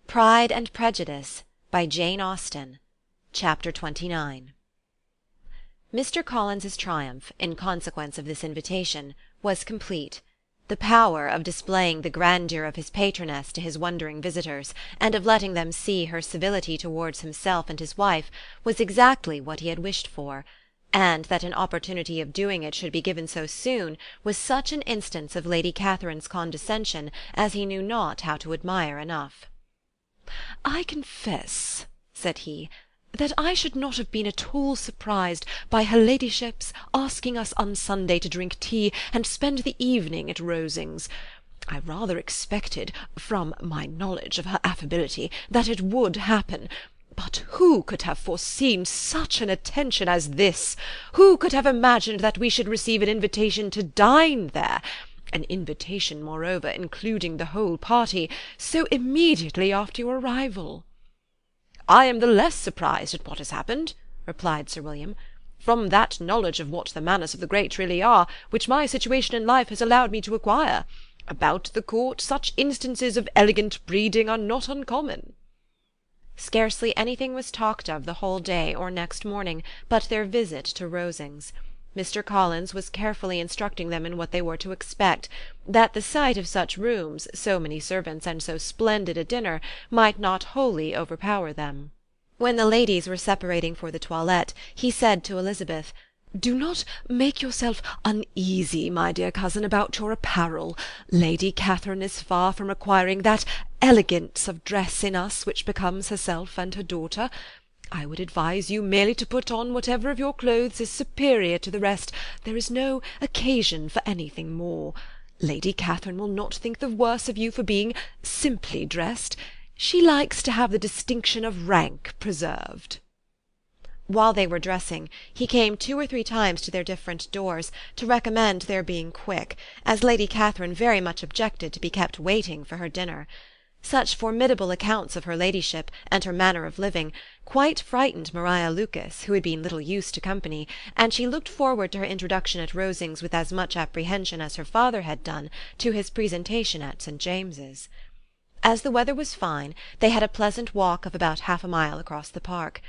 Pride and Prejudice by Jane Austen. Chapter 29. Mr. Collins's triumph, in consequence of this invitation, was complete. The power of displaying the grandeur of his patroness to his wondering visitors, and of letting them see her civility towards himself and his wife, was exactly what he had wished for, and that an opportunity of doing it should be given so soon was such an instance of Lady Catherine's condescension as he knew not how to admire enough. "I confess," said he, "that I should not have been at all surprised by her ladyship's asking us on Sunday to drink tea and spend the evening at Rosings. I rather expected, from my knowledge of her affability, that it would happen. But who could have foreseen such an attention as this? Who could have imagined that we should receive an invitation to dine there? An invitation, moreover, including the whole party, so immediately after your arrival." "I am the less surprised at what has happened," replied Sir William, "from that knowledge of what the manners of the great really are, which my situation in life has allowed me to acquire. About the court, such instances of elegant breeding are not uncommon." Scarcely anything was talked of the whole day or next morning but their visit to Rosings. Mr. Collins was carefully instructing them in what they were to expect, that the sight of such rooms, so many servants, and so splendid a dinner, might not wholly overpower them. When the ladies were separating for the toilette, he said to Elizabeth, "Do not make yourself uneasy, my dear cousin, about your apparel. Lady Catherine is far from requiring that elegance of dress in us which becomes herself and her daughter. I would advise you merely to put on whatever of your clothes is superior to the rest. There is no occasion for anything more. Lady Catherine will not think the worse of you for being simply dressed. She likes to have the distinction of rank preserved." While they were dressing, he came 2 or 3 times to their different doors, to recommend their being quick, as Lady Catherine very much objected to be kept waiting for her dinner. Such formidable accounts of her ladyship, and her manner of living, quite frightened Maria Lucas, who had been little used to company, and she looked forward to her introduction at Rosings with as much apprehension as her father had done to his presentation at St. James's. As the weather was fine, they had a pleasant walk of about half a mile across the park.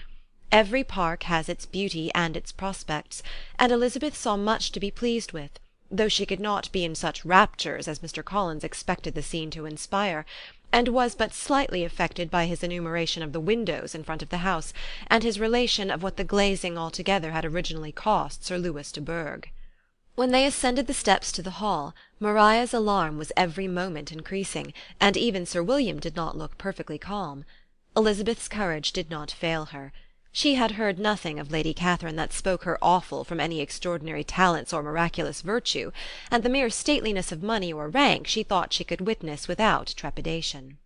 Every park has its beauty and its prospects, and Elizabeth saw much to be pleased with, though she could not be in such raptures as Mr. Collins expected the scene to inspire, and was but slightly affected by his enumeration of the windows in front of the house, and his relation of what the glazing altogether had originally cost Sir Louis de Bourgh. When they ascended the steps to the hall, Maria's alarm was every moment increasing, and even Sir William did not look perfectly calm. Elizabeth's courage did not fail her. She had heard nothing of Lady Catherine that spoke her awful from any extraordinary talents or miraculous virtue, and the mere stateliness of money or rank she thought she could witness without trepidation.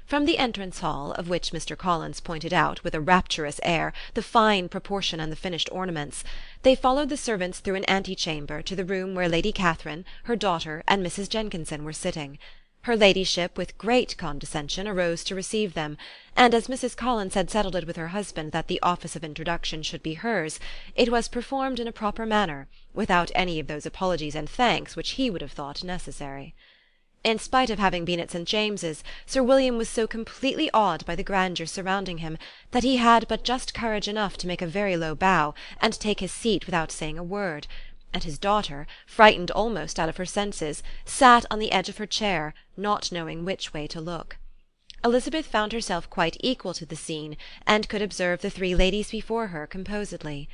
From the entrance hall, of which Mr. Collins pointed out, with a rapturous air, the fine proportion and the finished ornaments, they followed the servants through an antechamber to the room where Lady Catherine, her daughter, and Mrs. Jenkinson were sitting. Her ladyship, with great condescension, arose to receive them, and as Mrs. Collins had settled it with her husband that the office of introduction should be hers, it was performed in a proper manner, without any of those apologies and thanks which he would have thought necessary. In spite of having been at St. James's, Sir William was so completely awed by the grandeur surrounding him that he had but just courage enough to make a very low bow and take his seat without saying a word, and his daughter, frightened almost out of her senses, sat on the edge of her chair, not knowing which way to look. Elizabeth found herself quite equal to the scene, and could observe the 3 ladies before her composedly.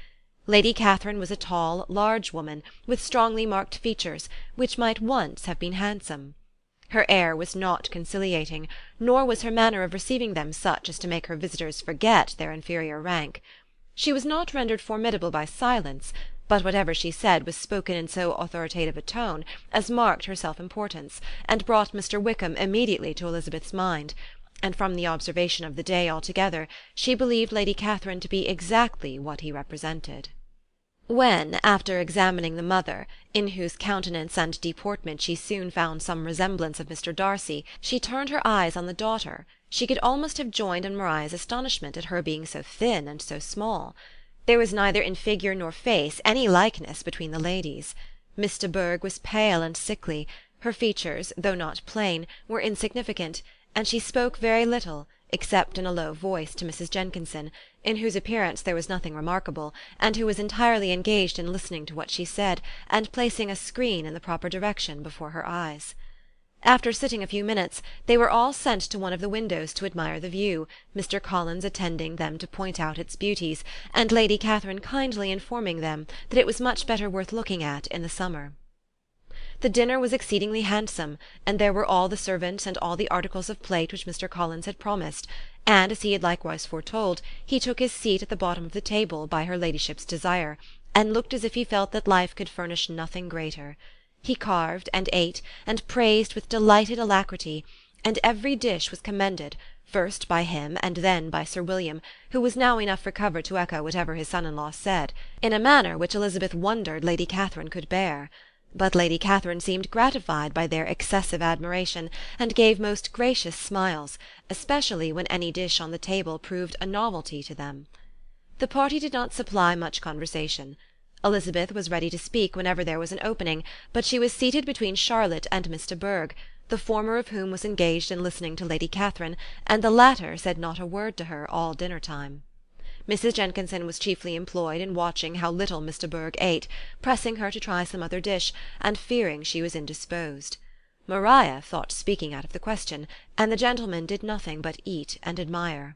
Lady Catherine was a tall, large woman, with strongly marked features, which might once have been handsome. Her air was not conciliating, nor was her manner of receiving them such as to make her visitors forget their inferior rank. She was not rendered formidable by silence, but whatever she said was spoken in so authoritative a tone as marked her self-importance, and brought Mr. Wickham immediately to Elizabeth's mind, and from the observation of the day altogether she believed Lady Catherine to be exactly what he represented. When, after examining the mother, in whose countenance and deportment she soon found some resemblance of Mr. Darcy, she turned her eyes on the daughter, she could almost have joined in Maria's astonishment at her being so thin and so small. There was neither in figure nor face any likeness between the ladies. Miss de Bourgh was pale and sickly, her features, though not plain, were insignificant, and she spoke very little, except in a low voice to Mrs. Jenkinson, in whose appearance there was nothing remarkable, and who was entirely engaged in listening to what she said, and placing a screen in the proper direction before her eyes. After sitting a few minutes, they were all sent to one of the windows to admire the view, Mr. Collins attending them to point out its beauties, and Lady Catherine kindly informing them that it was much better worth looking at in the summer. The dinner was exceedingly handsome, and there were all the servants and all the articles of plate which Mr. Collins had promised, and, as he had likewise foretold, he took his seat at the bottom of the table by her ladyship's desire, and looked as if he felt that life could furnish nothing greater. He carved, and ate, and praised with delighted alacrity, and every dish was commended, first by him and then by Sir William, who was now enough recovered to echo whatever his son-in-law said, in a manner which Elizabeth wondered Lady Catherine could bear. But Lady Catherine seemed gratified by their excessive admiration, and gave most gracious smiles, especially when any dish on the table proved a novelty to them. The party did not supply much conversation. Elizabeth was ready to speak whenever there was an opening, but she was seated between Charlotte and Miss de Bourgh, the former of whom was engaged in listening to Lady Catherine, and the latter said not a word to her all dinner-time. Mrs. Jenkinson was chiefly employed in watching how little Miss de Bourgh ate, pressing her to try some other dish, and fearing she was indisposed. Maria thought speaking out of the question, and the gentlemen did nothing but eat and admire.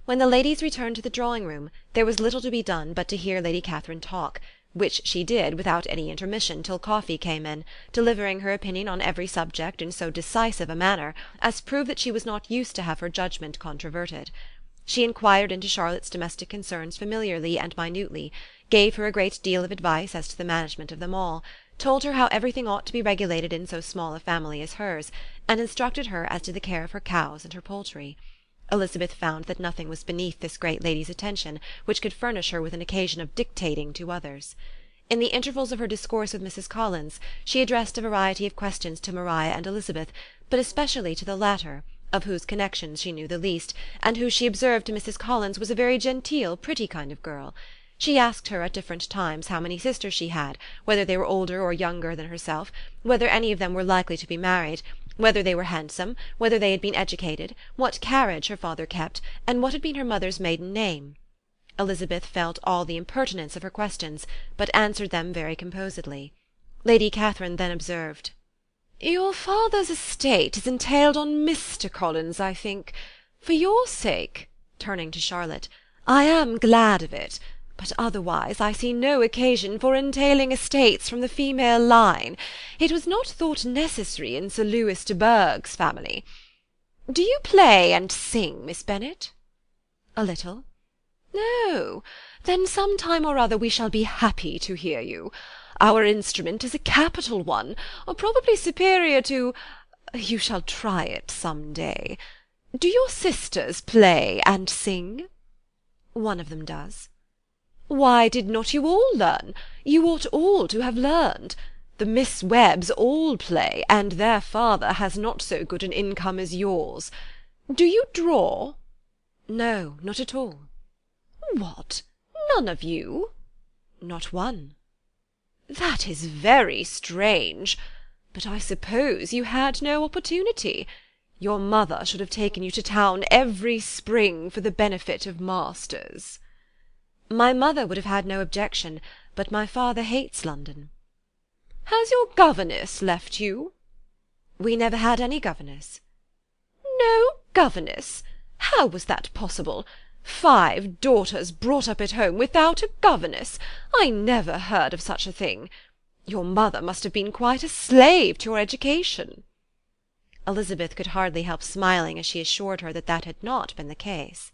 When the ladies returned to the drawing-room, there was little to be done but to hear Lady Catherine talk, which she did without any intermission till coffee came in, delivering her opinion on every subject in so decisive a manner as proved that she was not used to have her judgment controverted. She inquired into Charlotte's domestic concerns familiarly and minutely, gave her a great deal of advice as to the management of them all, told her how everything ought to be regulated in so small a family as hers, and instructed her as to the care of her cows and her poultry. Elizabeth found that nothing was beneath this great lady's attention which could furnish her with an occasion of dictating to others. In the intervals of her discourse with Mrs. Collins, she addressed a variety of questions to Maria and Elizabeth, but especially to the latter, of whose connections she knew the least, and who she observed to Mrs. Collins was a very genteel, pretty kind of girl. She asked her at different times how many sisters she had, whether they were older or younger than herself, whether any of them were likely to be married, whether they were handsome, whether they had been educated, what carriage her father kept, and what had been her mother's maiden name. Elizabeth felt all the impertinence of her questions, but answered them very composedly. Lady Catherine then observed, "Your father's estate is entailed on Mr. Collins, I think. For your sake," turning to Charlotte, "I am glad of it, but otherwise I see no occasion for entailing estates from the female line. It was not thought necessary in Sir Lewis de Bourgh's family. Do you play and sing, Miss Bennet?" "A little." "No, then some time or other we shall be happy to hear you. Our instrument is a capital one, probably superior to— you shall try it some day. Do your sisters play and sing?" "One of them does." "Why did not you all learn? You ought all to have learned. The Miss Webbs all play, and their father has not so good an income as yours. Do you draw?" "No, not at all." "What, none of you?" "Not one." "That is very strange. But I suppose you had no opportunity. Your mother should have taken you to town every spring for the benefit of masters." "My mother would have had no objection, but my father hates London." "Has your governess left you?" "We never had any governess." "No governess? How was that possible? 5 daughters brought up at home without a governess! I never heard of such a thing. Your mother must have been quite a slave to your education." Elizabeth could hardly help smiling as she assured her that that had not been the case.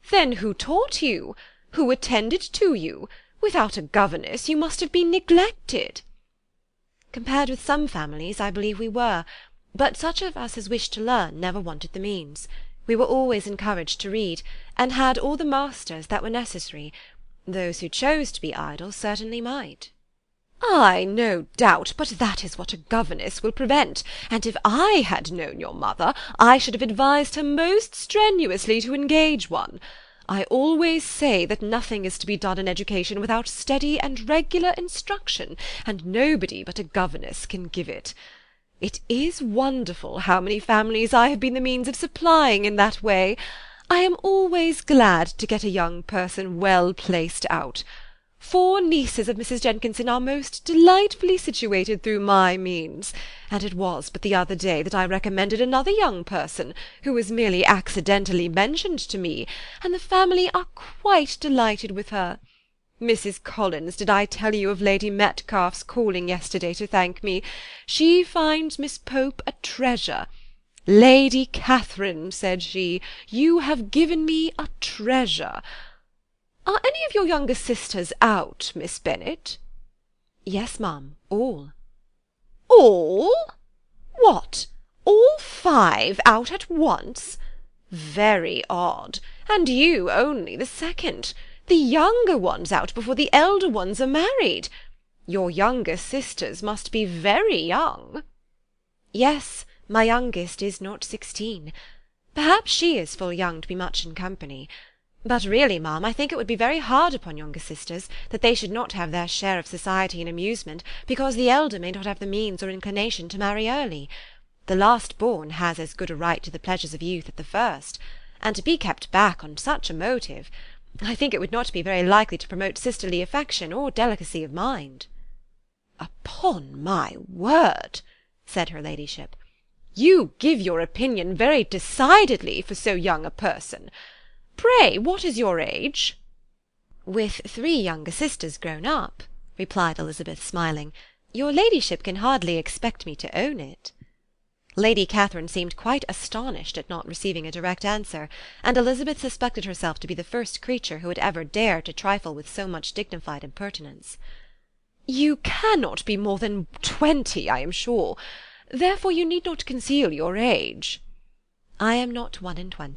"Then who taught you? Who attended to you? Without a governess you must have been neglected." "Compared with some families, I believe we were, but such of us as wished to learn never wanted the means. We were always encouraged to read, and had all the masters that were necessary. Those who chose to be idle certainly might." "Ay, no doubt, but that is what a governess will prevent, and if I had known your mother, I should have advised her most strenuously to engage one. I always say that nothing is to be done in education without steady and regular instruction, and nobody but a governess can give it. It is wonderful how many families I have been the means of supplying in that way. I am always glad to get a young person well placed out. 4 nieces of Mrs. Jenkinson are most delightfully situated through my means, and it was but the other day that I recommended another young person, who was merely accidentally mentioned to me, and the family are quite delighted with her. Mrs. Collins, did I tell you of Lady Metcalfe's calling yesterday to thank me? She finds Miss Pope a treasure. Lady Catherine, said she, you have given me a treasure. Are any of your younger sisters out, Miss Bennet? Yes, ma'am, all. All? What, all 5 out at once? Very odd, and you only the second. The younger ones out before the elder ones are married. Your younger sisters must be very young. Yes, my youngest is not 16. Perhaps she is full young to be much in company. But really, ma'am, I think it would be very hard upon younger sisters that they should not have their share of society and amusement, because the elder may not have the means or inclination to marry early. The last born has as good a right to the pleasures of youth as the first, and to be kept back on such a motive, I think it would not be very likely to promote sisterly affection or delicacy of mind. Upon my word, said her ladyship, you give your opinion very decidedly for so young a person. Pray, what is your age? With 3 younger sisters grown up, replied Elizabeth, smiling, your ladyship can hardly expect me to own it. Lady Catherine seemed quite astonished at not receiving a direct answer, and Elizabeth suspected herself to be the first creature who had ever dared to trifle with so much dignified impertinence. You cannot be more than 20, I am sure. Therefore you need not conceal your age. I am not 21.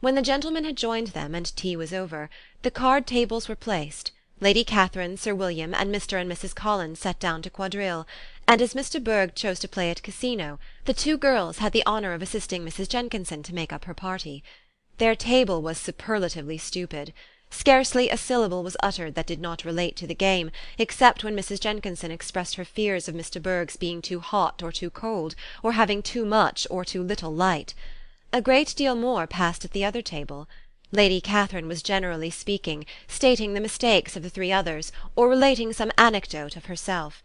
When the gentlemen had joined them, and tea was over, the card tables were placed. Lady Catherine, Sir William, and Mr. and Mrs. Collins sat down to quadrille, and as Mr. Berg chose to play at casino, the 2 girls had the honour of assisting Mrs. Jenkinson to make up her party. Their table was superlatively stupid. Scarcely a syllable was uttered that did not relate to the game, except when Mrs. Jenkinson expressed her fears of Mr. Berg's being too hot or too cold, or having too much or too little light. A great deal more passed at the other table. Lady Catherine was generally speaking, stating the mistakes of the 3 others, or relating some anecdote of herself.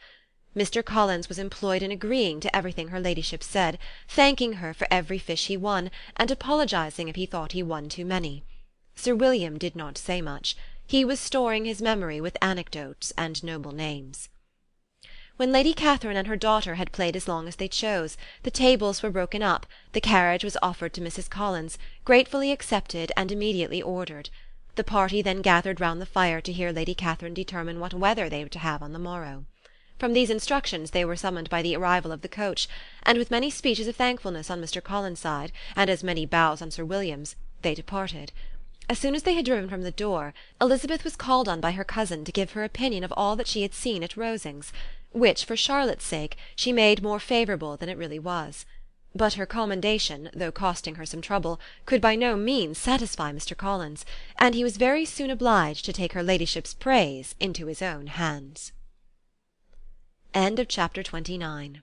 Mr. Collins was employed in agreeing to everything her ladyship said, thanking her for every fish he won, and apologizing if he thought he won too many. Sir William did not say much. He was storing his memory with anecdotes and noble names. When Lady Catherine and her daughter had played as long as they chose, the tables were broken up, the carriage was offered to Mrs. Collins, gratefully accepted and immediately ordered. The party then gathered round the fire to hear Lady Catherine determine what weather they were to have on the morrow. From these instructions they were summoned by the arrival of the coach, and with many speeches of thankfulness on Mr. Collins' side, and as many bows on Sir William's, they departed. As soon as they had driven from the door, Elizabeth was called on by her cousin to give her opinion of all that she had seen at Rosings, which, for Charlotte's sake, she made more favourable than it really was. But her commendation, though costing her some trouble, could by no means satisfy Mr. Collins, and he was very soon obliged to take her ladyship's praise into his own hands. Chapter 29